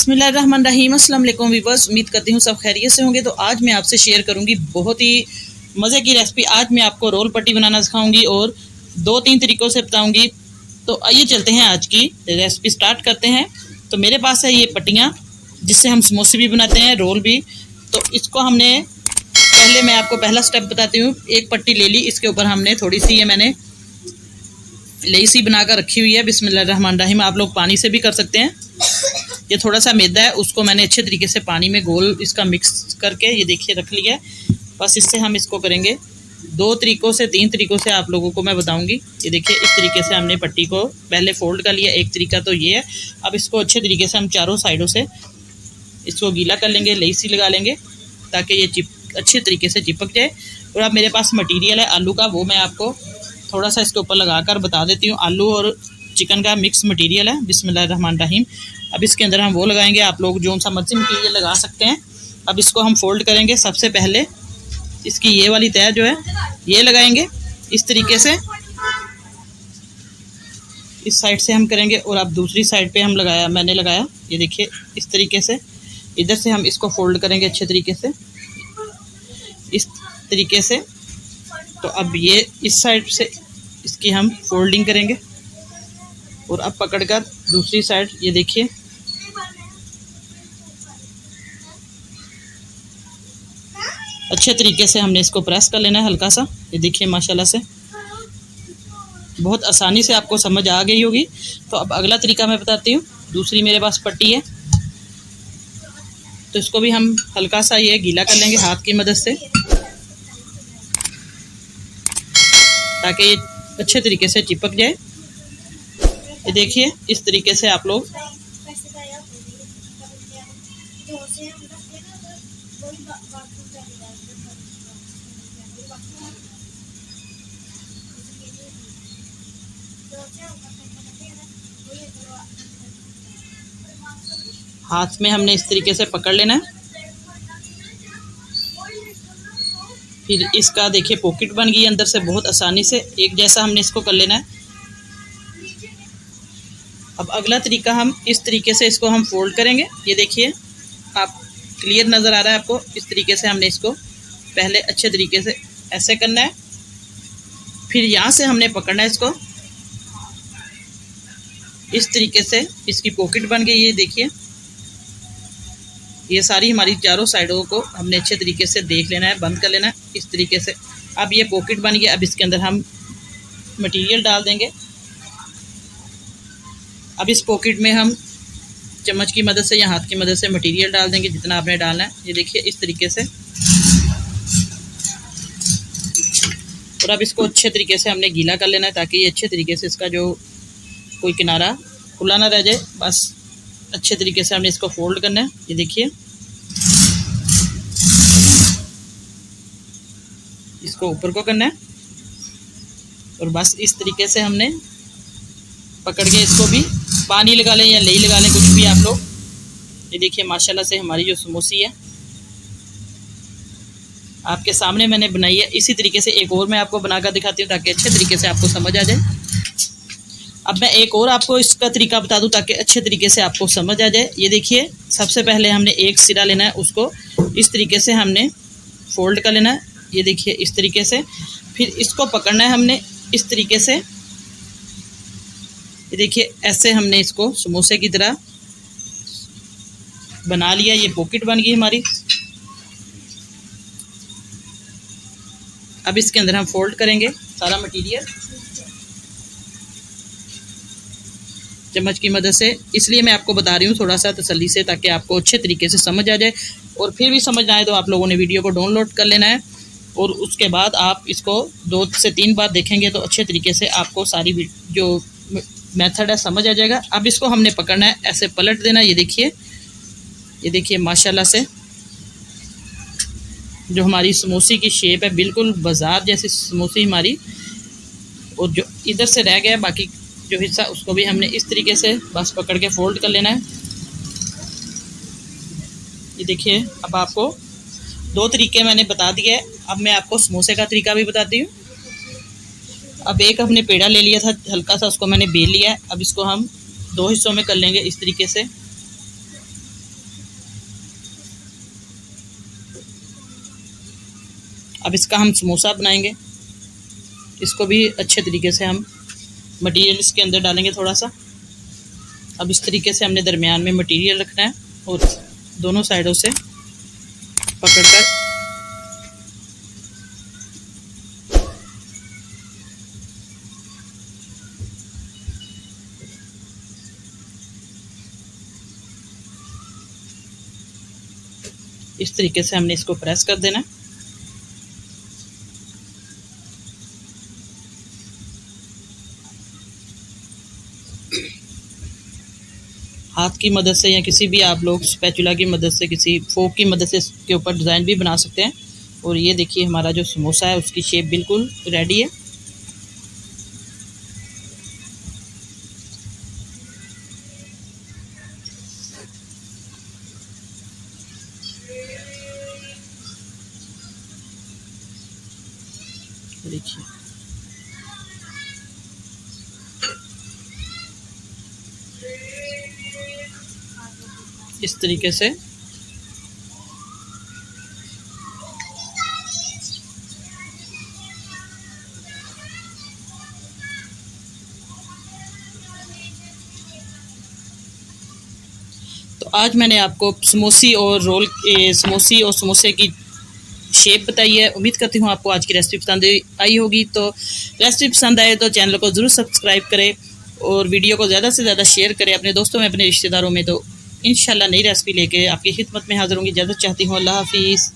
बिस्मिल्लाहिर्रहमानिर्रहीम। अस्सलाम वालेकुम वीवर्स, उम्मीद करती हूँ सब खैरियत से होंगे। तो आज मैं आपसे शेयर करूँगी बहुत ही मज़े की रेसिपी। आज मैं आपको रोल पट्टी बनाना सिखाऊंगी और 2-3 तरीक़ों से बताऊंगी। तो आइए चलते हैं, आज की रेसिपी स्टार्ट करते हैं। तो मेरे पास है ये पट्टियाँ, जिससे हम समोसे भी बनाते हैं, रोल भी। तो इसको हमने पहले, मैं आपको पहला स्टेप बताती हूँ। एक पट्टी ले ली, इसके ऊपर हमने थोड़ी सी, ये मैंने लेसी बनाकर रखी हुई है। बिस्मिल्लाहिर्रहमानिर्रहीम। आप लोग पानी से भी कर सकते हैं। ये थोड़ा सा मैदा है, उसको मैंने अच्छे तरीके से पानी में गोल इसका मिक्स करके ये देखिए रख लिया है। बस इससे हम इसको करेंगे 2 तरीक़ों से, 3 तरीक़ों से आप लोगों को मैं बताऊंगी। ये देखिए इस तरीके से हमने पट्टी को पहले फोल्ड कर लिया। एक तरीका तो ये है। अब इसको अच्छे तरीके से हम चारों साइडों से इसको गीला कर लेंगे, लेसी लगा लेंगे ताकि ये अच्छे तरीके से चिपक जाए। और अब मेरे पास मटीरियल है आलू का, वो मैं आपको थोड़ा सा इसके ऊपर लगाकर बता देती हूँ। आलू और चिकन का मिक्स मटेरियल है। बिस्मिल्लाहिर्रहमानिर्रहीम। अब इसके अंदर हम वो लगाएंगे, आप लोग जो सा मर्जी मटीरियल लगा सकते हैं। अब इसको हम फोल्ड करेंगे। सबसे पहले इसकी ये वाली तह जो है ये लगाएंगे इस तरीके से, इस साइड से हम करेंगे। और अब दूसरी साइड पे मैंने लगाया, ये देखिए इस तरीके से। इधर से हम इसको फोल्ड करेंगे अच्छे तरीके से, इस तरीके से। तो अब ये इस साइड से इसकी हम फोल्डिंग करेंगे और अब पकड़कर दूसरी साइड, ये देखिए अच्छे तरीके से हमने इसको प्रेस कर लेना है हल्का सा। ये देखिए माशाल्लाह से बहुत आसानी से आपको समझ आ गई होगी। तो अब अगला तरीका मैं बताती हूँ। दूसरी मेरे पास पट्टी है, तो इसको भी हम हल्का सा ये गीला कर लेंगे हाथ की मदद से, ताकि ये अच्छे तरीके से चिपक जाए। ये देखिए इस तरीके से आप लोग हाथ में हमने इस तरीके से पकड़ लेना है। फिर इसका देखिए पॉकेट बन गई अंदर से, बहुत आसानी से एक जैसा हमने इसको कर लेना है। अब अगला तरीका, हम इस तरीके से इसको हम फोल्ड करेंगे। ये देखिए आप क्लियर नज़र आ रहा है आपको। इस तरीके से हमने इसको पहले अच्छे तरीके से ऐसे करना है, फिर यहाँ से हमने पकड़ना है इसको इस तरीके से। इसकी पॉकेट बन गई। ये देखिए ये सारी हमारी चारों साइडों को हमने अच्छे तरीके से देख लेना है, बंद कर लेना है इस तरीके से। अब ये पॉकेट बन गया। अब इसके अंदर हम मटेरियल डाल देंगे। अब इस पॉकेट में हम चम्मच की मदद से या हाथ की मदद से मटेरियल डाल देंगे, जितना आपने डालना है। ये देखिए इस तरीके से। और अब इसको अच्छे तरीके से हमने गीला कर लेना है, ताकि ये अच्छे तरीके से इसका जो कोई किनारा खुला ना रह जाए। बस अच्छे तरीके से हमने इसको फोल्ड करना है। ये देखिए इसको ऊपर को करना है और बस इस तरीके से हमने पकड़ के इसको भी पानी लगा लें या लेई लगा लें, कुछ भी आप लोग। ये देखिए माशाल्लाह से हमारी जो समोसी है आपके सामने मैंने बनाई है। इसी तरीके से एक और मैं आपको बनाकर दिखाती हूँ, ताकि अच्छे तरीके से आपको समझ आ जाए। अब मैं एक और आपको इसका तरीका बता दूं, ताकि अच्छे तरीके से आपको समझ आ जाए। ये देखिए सबसे पहले हमने एक सिरा लेना है, उसको इस तरीके से हमने फोल्ड कर लेना है। ये देखिए इस तरीके से। फिर इसको पकड़ना है हमने इस तरीके से। ये देखिए ऐसे हमने इसको समोसे की तरह बना लिया। ये पॉकेट बन गई हमारी। अब इसके अंदर हम फोल्ड करेंगे सारा मटेरियल चम्मच की मदद से। इसलिए मैं आपको बता रही हूँ थोड़ा सा तसल्ली से, ताकि आपको अच्छे तरीके से समझ आ जाए। और फिर भी समझ ना आए तो आप लोगों ने वीडियो को डाउनलोड कर लेना है, और उसके बाद आप इसको 2 से 3 बार देखेंगे तो अच्छे तरीके से आपको सारी जो मेथड है समझ आ जाएगा। अब इसको हमने पकड़ना है, ऐसे पलट देना। ये देखिए माशाल्लाह से जो हमारी समोसी की शेप है, बिल्कुल बाजार जैसी समोसी हमारी। और जो इधर से रह गया बाकी जो हिस्सा, उसको भी हमने इस तरीके से बस पकड़ के फोल्ड कर लेना है। ये देखिए अब आपको 2 तरीके मैंने बता दिए। अब मैं आपको समोसे का तरीका भी बताती हूँ। अब एक हमने पेड़ा ले लिया था हल्का सा, उसको मैंने बेल लिया है। अब इसको हम 2 हिस्सों में कर लेंगे इस तरीके से। अब इसका हम समोसा बनाएंगे। इसको भी अच्छे तरीके से हम मटेरियल इसके अंदर डालेंगे थोड़ा सा। अब इस तरीके से हमने दरमियान में मटेरियल रखना है और दोनों साइडों से पकड़कर इस तरीके से हमने इसको प्रेस कर देना है। हाथ की मदद से या किसी भी आप लोग स्पैचुला की मदद से, किसी फोक की मदद से इसके ऊपर डिज़ाइन भी बना सकते हैं। और ये देखिए हमारा जो समोसा है उसकी शेप बिल्कुल रेडी है। देखिए इस तरीके से तो आज मैंने आपको समोसे और समोसे की शेप बताई है। उम्मीद करती हूँ आपको आज की रेसिपी पसंद आई होगी। तो रेसिपी पसंद आए तो चैनल को ज़रूर सब्सक्राइब करें और वीडियो को ज़्यादा से ज़्यादा शेयर करें अपने दोस्तों में, अपने रिश्तेदारों में। तो इंशाल्लाह नई रेसिपी लेके आपकी खिदमत में हाज़िर होंगी। इजाज़त चाहती हूँ। अल्लाह हाफिज़।